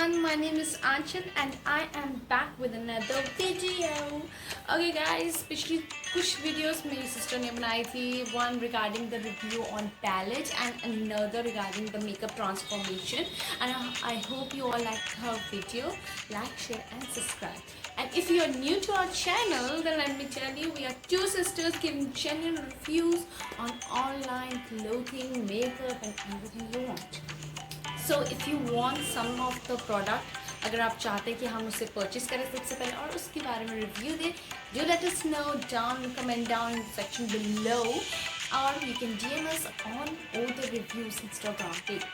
everyone, my name is Anchal and I am back with another video. Okay guys, पिछली कुछ videos मेरी sister ने बनाई थी, one regarding the review on palette and another regarding the makeup transformation, and I hope you all like her video. Like, share and subscribe. And if you are new to our channel, then let me tell you, we are two sisters giving genuine reviews on online clothing, makeup and everything you want. So if you want some of the product, अगर आप चाहते हैं कि हम उसे purchase करें सबसे पहले और उसके बारे में रिव्यू दें, do let us know down comment down in the section below, or you can DM us on all the reviews Instagram page.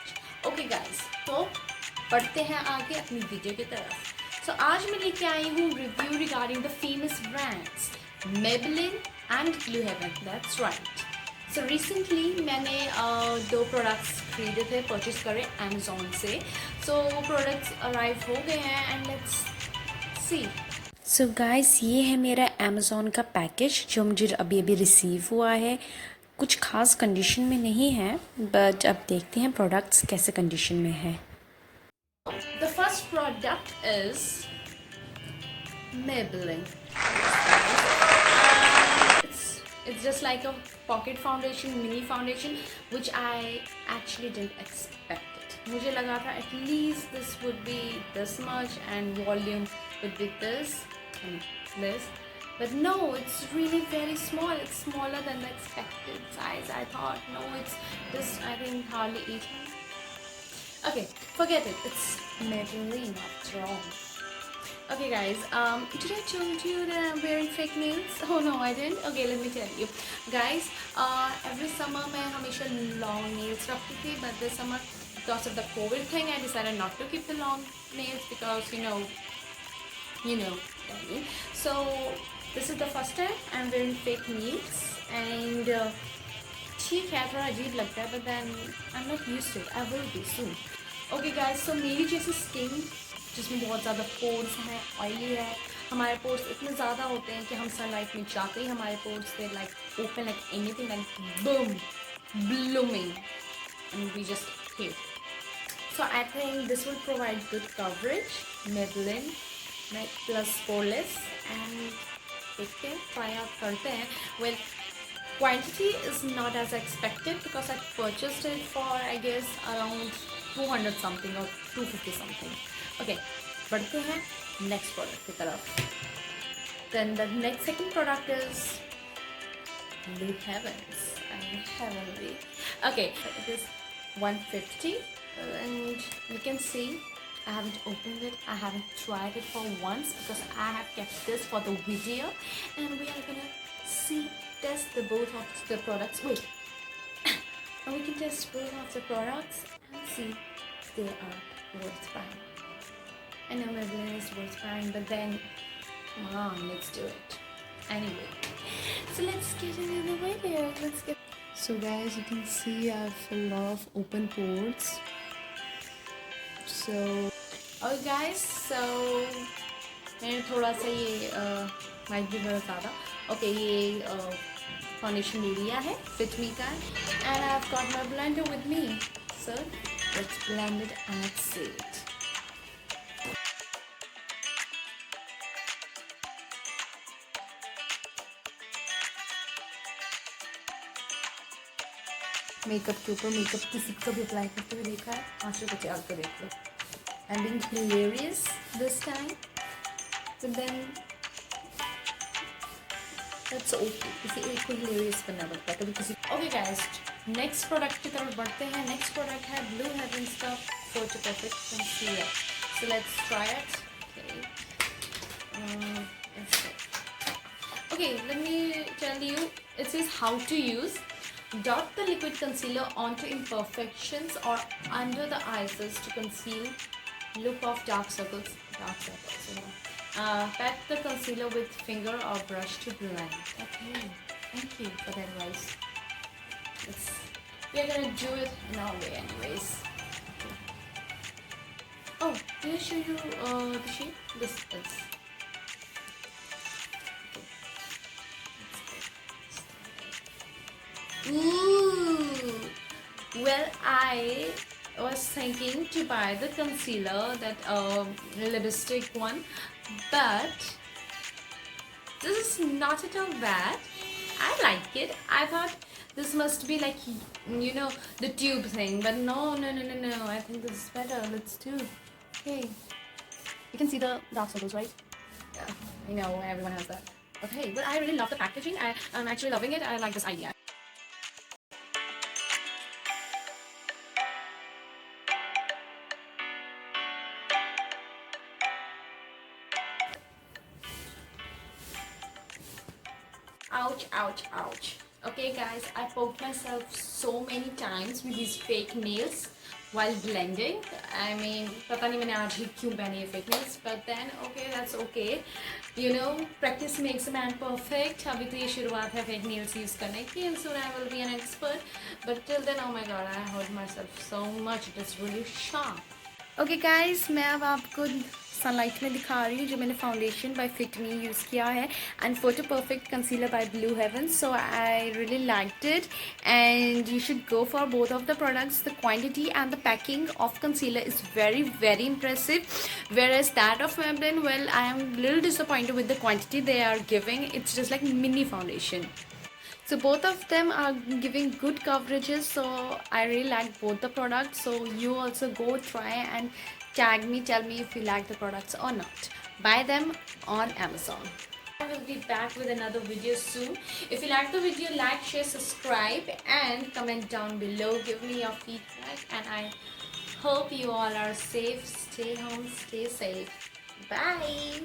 Okay guys, तो बढ़ते हैं आगे अपनी वीडियो की तरफ. So आज मैं लेके आई हूँ review regarding the famous brands Maybelline and Blue Heaven. That's right. So recently मैंने दो प्रोडक्ट्स खरीदे थे, परचेज करे अमेज़ॉन से. सो वो प्रोडक्ट्स अराइव हो गए हैं and let's see. So guys, ये है मेरा अमेज़ॉन का पैकेज जो मुझे अभी अभी रिसीव हुआ है. कुछ खास कंडीशन में नहीं है, बट अब देखते हैं प्रोडक्ट्स कैसे कंडीशन में है. The first product is Maybelline. It's just like a pocket foundation, mini foundation, which I actually didn't expect it. मुझे लगा था at least this would be this much and volume would be this and this, but no, it's really very small. It's smaller than the expected size. I thought no, it's just I think hardly 800. Okay, forget it. It's Maybelline after all. Okay guys, did I told you that I'm wearing fake nails? Oh no, I didn't. Okay, let me tell you guys, every summer मैं हमेशा long nails रखती थी, but this summer because of the COVID thing I decided not to keep the long nails because you know what I mean. So this is the first time I'm wearing fake nails and ठीक है, थोड़ा अजीब लगता है, but then I'm not used to it. I will be soon. Okay guys, so मेरी जैसी skin जिसमें बहुत ज़्यादा पोर्स हैं, ऑयली है, हमारे पोर्स इतने ज़्यादा होते हैं कि हम सनलाइट में जाते ही हमारे pores they like open like anything like boom blooming and we just hit. So I think this will provide good coverage. Maybelline plus poreless and देखते हैं, ट्राई आउट करते हैं. Well, quantity is not as expected because I purchased it for I guess around 200 something or 250 something. Okay, बढ़ते हैं next product की तरफ. Then the next second product is Blue Heavens. Heavenly. Okay, it is 150 and you can see I haven't opened it. I haven't tried it for once because I have kept this for the video and we are gonna test the both of the products. Wait, and we can test both of the products and see if they are worth buying. I know Maybelline is worth buying, but then come on, let's do it anyway. So let's get into the video. Let's get. So guys, you can see I have a lot of open pores. So okay guys, so मैंने थोड़ा सा ये mic भी बड़ा ज़्यादा. Okay, ये foundation ले लिया है Fit Me का, and I've got my blender with me. So let's blend it and see it. Makeup के ऊपर मेकअप किसी को भी अप्लाई करते हुए देखा है, आंसू को तैयार कर देख लो. I am being hilarious this time, but then that's okay. किसी एक को हिलेरियस बनना पड़ता है कभी किसी. ओके गाइस, नेक्स्ट प्रोडक्ट की तरफ बढ़ते हैं. नेक्स्ट प्रोडक्ट है Blue Heaven का photo perfect concealer. So let's try it. Okay, let me tell you, it says how to use. Dot the liquid concealer onto imperfections or under the eyes to conceal look of dark circles. Pat the concealer with finger or brush to blend. Okay, thank you for that advice. We are gonna do it in our way anyways. Okay. Oh, did I show you the shape? This is. Ooh, well, I was thinking to buy the concealer, that lipstick one, but this is not at all bad. I like it. I thought this must be like, you know, the tube thing, but no, no, no, no, no. I think this is better. Let's do. Okay. You can see the dark circles, right? Yeah, I know everyone has that. Okay, but I really love the packaging. I'm actually loving it. I like this idea. Ouch, ouch, ouch. Okay guys, I poked myself so many times with these fake nails while blending. I mean, पता नहीं मैंने आज ही क्यों पहने ये fake nails, but then okay, that's okay. You know, practice makes a man perfect. अभी तो ये शुरुआत है fake nails use करने की, and soon I will be an expert. But till then, oh my god, I hurt myself so much. It is really sharp. Okay guys, मैं अब आपको सनलाइट में दिखा रही हूँ जो मैंने foundation by Fit Me use किया है, and photo perfect concealer by Blue Heaven. So I really liked it, and you should go for both of the products. The quantity and the packing of concealer is very very impressive, whereas that of Maybelline, well, I am a little disappointed with the quantity they are giving. It's just like mini foundation. So both of them are giving good coverages, so I really like both the products. So you also go try and tag me, tell me if you like the products or not. Buy them on Amazon. I will be back with another video soon. If you like the video, like, share, subscribe, and comment down below. Give me your feedback, and I hope you all are safe. Stay home, stay safe. Bye.